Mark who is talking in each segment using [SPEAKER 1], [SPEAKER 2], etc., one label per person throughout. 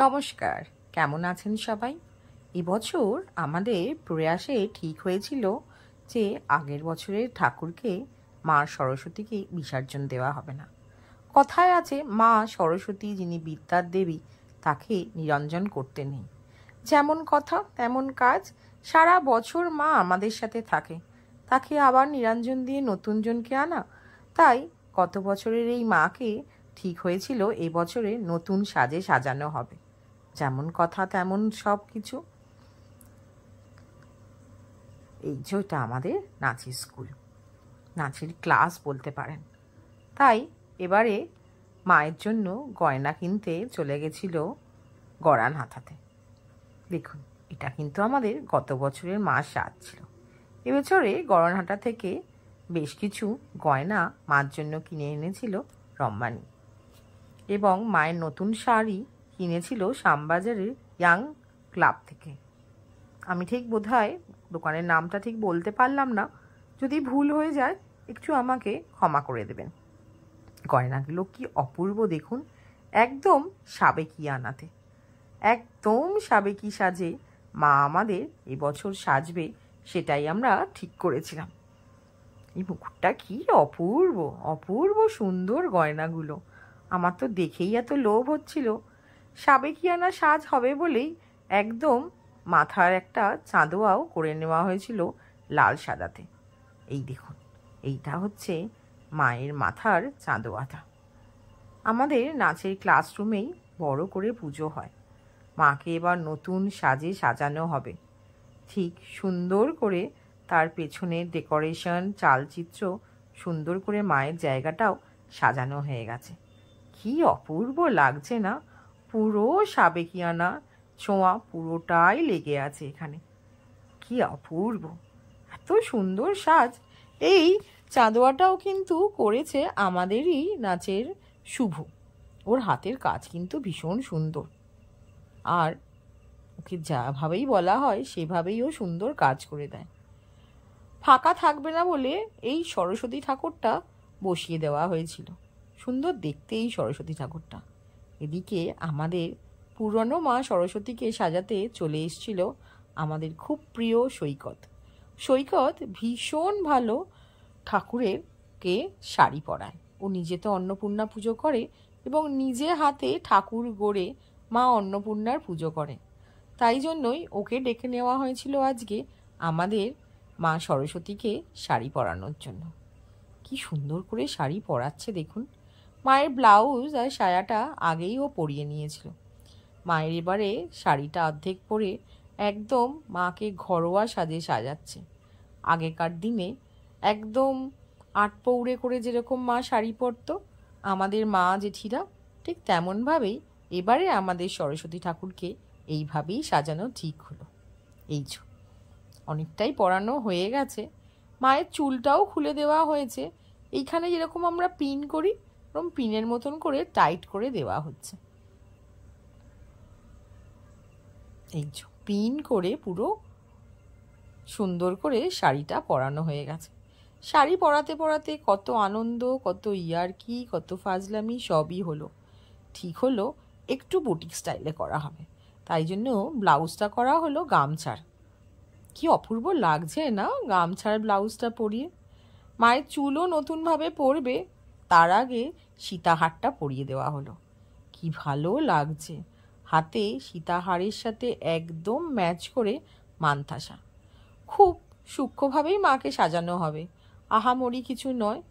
[SPEAKER 1] নমস্কার, কেমন আছেন সবাই? এবছর আমাদের প্রয়াসে ঠিক হয়েছিল যে আগের বছরের ঠাকুরকে মা সরস্বতীকে বিসর্জন দেওয়া হবে না। কথায় আছে মা সরস্বতী যিনি বিদ্যার দেবী, তাকে নিরঞ্জন করতে নেই। যেমন কথা তেমন কাজ, সারা বছর মা আমাদের সাথে থাকে, তাকে আবার নিরঞ্জন দিয়ে নতুন জনকে আনা। তাই গত বছরের এই মাকে ঠিক হয়েছিল এবছরে নতুন সাজে সাজানো হবে। যেমন কথা তেমন সব কিছু। এই যে এটা আমাদের নাচের স্কুল, নাচের ক্লাস বলতে পারেন। তাই এবারে মায়ের জন্য গয়না কিনতে চলে গেছিল গড়ান হাতাতে। দেখুন, এটা কিন্তু আমাদের গত বছরের মার সাজ ছিল। এবছরে গড়ানহাটা থেকে বেশ কিছু গয়না মার জন্য কিনে এনেছিল রম্মানি, এবং মায়ের নতুন শাড়ি কিনেছিল শ্যামবাজারের ইয়াং ক্লাব থেকে। আমি ঠিক বোধহয় দোকানের নামটা ঠিক বলতে পারলাম না, যদি ভুল হয়ে যায় একটু আমাকে ক্ষমা করে দেবেন। গয়নাগুলো কি অপূর্ব দেখুন, একদম সাবেকি আনাতে, একদম সাবেকি সাজে মা আমাদের এবছর সাজবে, সেটাই আমরা ঠিক করেছিলাম। এই মুকুটটা কি অপূর্ব অপূর্ব সুন্দর গয়নাগুলো, আমার তো দেখেই এত লোভ হচ্ছিল। সাবেকিয়ানা সাজ হবে বলেই একদম মাথার একটা চাঁদোয়াও করে নেওয়া হয়েছিল লাল সাদাতে। এই দেখুন, এইটা হচ্ছে মায়ের মাথার চাঁদোয়াটা। আমাদের নাচের ক্লাসরুমেই বড় করে পুজো হয়। মাকে এবার নতুন সাজে সাজানো হবে, ঠিক সুন্দর করে তার পেছনের ডেকোরেশন, চালচিত্র, সুন্দর করে মায়ের জায়গাটাও সাজানো হয়ে গেছে। কি অপূর্ব লাগছে না? পুরো সাবেকিয়ানা ছোঁয়া পুরোটাই লেগে আছে এখানে। কি অপূর্ব, এত সুন্দর সাজ। এই চাঁদোয়াটাও কিন্তু করেছে আমাদেরই নাচের শুভ। ওর হাতের কাজ কিন্তু ভীষণ সুন্দর, আর ওকে যাভাবেই বলা হয় সেভাবেই ও সুন্দর কাজ করে দেয়। ফাঁকা থাকবে না বলে এই সরস্বতী ঠাকুরটা বসিয়ে দেওয়া হয়েছিল। সুন্দর দেখতে এই সরস্বতী ঠাকুরটা। এদিকে আমাদের পুরনো মা সরস্বতীকে সাজাতে চলে এসেছিল আমাদের খুব প্রিয় সৈকত। সৈকত ভীষণ ভালো ঠাকুরেরকে শাড়ি পরায়। ও নিজে তো অন্নপূর্ণা পুজো করে এবং নিজে হাতে ঠাকুর গড়ে মা অন্নপূর্ণার পুজো করে। তাই জন্যই ওকে ডেকে নেওয়া হয়েছিল আজকে আমাদের মা সরস্বতীকে শাড়ি পরানোর জন্য। কি সুন্দর করে শাড়ি পরাচ্ছে দেখুন। মায়ের ব্লাউজ আর সায়াটা আগেই ও পরিয়ে নিয়েছিল। মায়ের এবারে শাড়িটা অর্ধেক পরে একদম মাকে ঘরোয়া সাজে সাজাচ্ছে। আগেকার দিনে একদম আটপৌড়ে করে যেরকম মা শাড়ি পরতো আমাদের মা জেঠিরা, ঠিক তেমনভাবেই এবারে আমাদের সরস্বতী ঠাকুরকে এইভাবেই সাজানো ঠিক হলো। এই যে অনেকটাই পরানো হয়ে গেছে। মায়ের চুলটাও খুলে দেওয়া হয়েছে। এইখানে যেরকম আমরা পিন করি এরকম পিনের মতন করে টাইট করে দেওয়া হচ্ছে। এই যে পিন করে পুরো সুন্দর করে শাড়িটা পরানো হয়ে গেছে। শাড়ি পরাতে পরাতে কত আনন্দ, কত ইয়ার্কি, কত ফাজলামি সবই হলো। ঠিক হলো একটু বুটিক স্টাইলে করা হবে, তাই জন্য ব্লাউজটা করা হলো গামছার। কি অপূর্ব লাগছে না গামছার ব্লাউজটা পরিয়ে? মায়ের চুলও নতুনভাবে পরবে, তার আগে সীতাহারটা পরিয়ে দেওয়া হলো। কি ভালো লাগছে, হাতে সীতাহারের সাথে একদম ম্যাচ করে মান্তাসা। খুব সূক্ষ্মভাবেই মাকে সাজানো হবে, আহামরি কিছু নয়।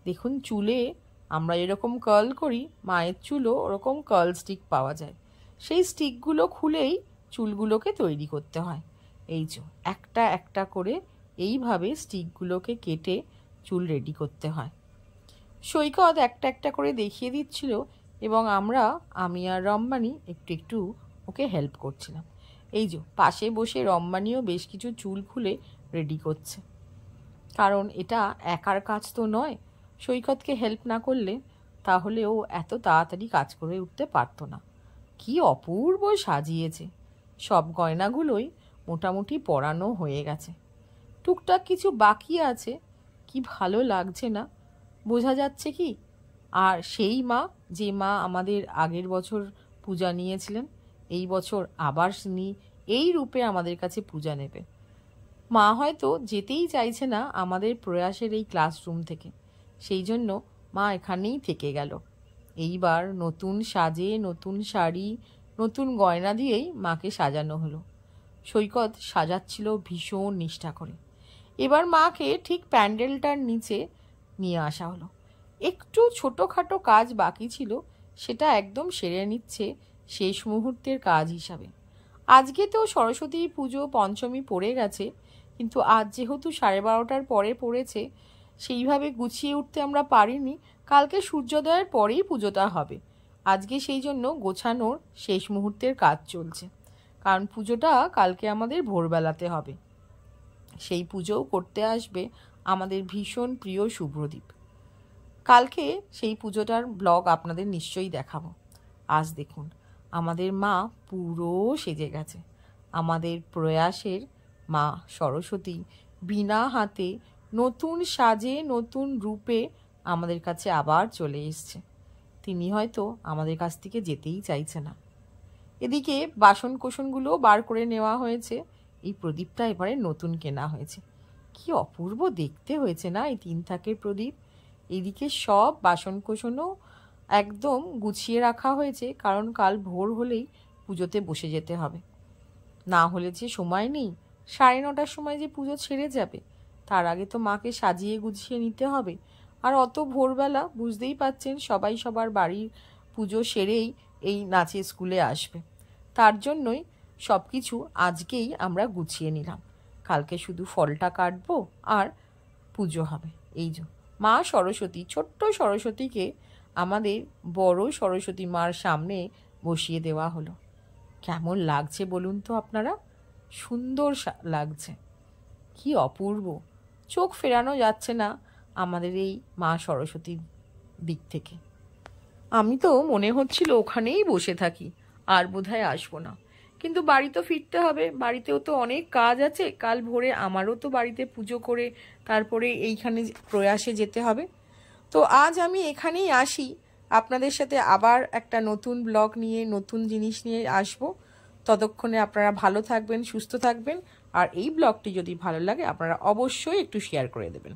[SPEAKER 1] দেখুন, চুলে আমরা এরকম কার্ল করি, মায়ের চুলও ওরকম কার্ল স্টিক পাওয়া যায়। সেই স্টিকগুলো খুলেই চুলগুলোকে তৈরি করতে হয়। এই যে একটা একটা করে এইভাবে স্টিকগুলোকে কেটে চুল রেডি করতে হয়। সৈকত একটা একটা করে দেখিয়ে দিচ্ছিল এবং আমি আর রম্মানি একটু একটু ওকে হেল্প করছিলাম। এই যে পাশে বসে রম্মানিও বেশ কিছু চুল খুলে রেডি করছে, কারণ এটা একার কাজ তো নয়। সৈকতকে হেল্প না করলে তাহলে ও এত তাড়াতাড়ি কাজ করে উঠতে পারতো না। কি অপূর্ব সাজিয়েছে। সব গয়নাগুলোই মোটামুটি পরানো হয়ে গেছে, টুকটাক কিছু বাকি আছে। কি ভালো লাগছে না, বোঝা যাচ্ছে কি? আর সেই মা, যে মা আমাদের আগের বছর পূজা নিয়েছিলেন, এই বছর আবার তিনি এই রূপে আমাদের কাছে পূজা নেবে। মা হয়তো যেতেই চাইছে না আমাদের প্রয়াসের এই ক্লাসরুম থেকে, সেই জন্য মা এখানেই থেকে গেল। এইবার নতুন সাজে, নতুন শাড়ি, নতুন গয়না দিয়েই মাকে সাজানো হলো। সৈকত সাজাচ্ছিল ভীষণ নিষ্ঠা করে। এবার মাকে ঠিক প্যান্ডেলটার নিচে নিয়ে আসা হলো। একটু ছোটোখাটো কাজ বাকি ছিল, সেটা একদম সেরে নিচ্ছে শেষ মুহূর্তের কাজ হিসাবে। আজকে তো সরস্বতী পুজো পঞ্চমী পড়ে গেছে, কিন্তু আজ যেহেতু 12:30টার পরে পড়েছে, সেইভাবে গুছিয়ে উঠতে আমরা পারিনি। কালকে সূর্যোদয়ের পরেই পুজোটা হবে। আজকে সেই জন্য গোছানোর শেষ মুহূর্তের কাজ চলছে, কারণ পুজোটা কালকে আমাদের ভোরবেলাতে হবে। সেই পুজোও করতে আসবে আমাদের ভীষণ প্রিয় শুভ্রদীপ। কালকে সেই পুজোটার ব্লগ আপনাদের নিশ্চয়ই দেখাবো। আজ দেখুন আমাদের মা পুরো সেজে গেছে। আমাদের প্রয়াসের মা সরস্বতী বিনা হাতে নতুন সাজে, নতুন রূপে আমাদের কাছে আবার চলে এসছে। তিনি হয়তো আমাদের কাছ থেকে যেতেই চাইছে না। এদিকে বাসন কোসনগুলো বার করে নেওয়া হয়েছে। এই প্রদীপটা এবারে নতুন কেনা হয়েছে। কি অপূর্ব দেখতে হয়েছে না এই 3 থাকের প্রদীপ। এদিকে সব বাসন কোসনও একদম গুছিয়ে রাখা হয়েছে, কারণ কাল ভোর হলেই পুজোতে বসে যেতে হবে। না হলে যে সময় নেই, 9:30টার সময় যে পুজো ছেড়ে যাবে, তার আগে তো মাকে সাজিয়ে গুছিয়ে নিতে হবে। আর অত ভোরবেলা বুঝতেই পাচ্ছেন সবাই সবার বাড়ির পুজো সেরেই এই নাচের স্কুলে আসবে। তার জন্যই সব কিছু আজকেই আমরা গুছিয়ে নিলাম। কালকে শুধু ফলটা কাটবো আর পুজো হবে। এই যে মা সরস্বতী, ছোট্ট সরস্বতীকে আমাদের বড় সরস্বতী মার সামনে বসিয়ে দেওয়া হলো। কেমন লাগছে বলুন তো আপনারা? সুন্দর লাগছে, কি অপূর্ব। চোখ ফেরানো যাচ্ছে না আমাদের এই মা সরস্বতীর দিক থেকে। আমি তো মনে হচ্ছিল ওখানেই বসে থাকি, আর বোধহয় আসবো না। কিন্তু বাড়ি তো ফিরতে হবে, বাড়িতেও তো অনেক কাজ আছে। কাল ভোরে আমারও তো বাড়িতে পুজো করে তারপরে এইখানে প্রয়াসে যেতে হবে। তো আজ আমি এখানেই আসি। আপনাদের সাথে আবার একটা নতুন ব্লগ নিয়ে, নতুন জিনিস নিয়ে আসব। ততক্ষণে আপনারা ভালো থাকবেন, সুস্থ থাকবেন। আর এই ব্লগটি যদি ভালো লাগে আপনারা অবশ্যই একটু শেয়ার করে দেবেন।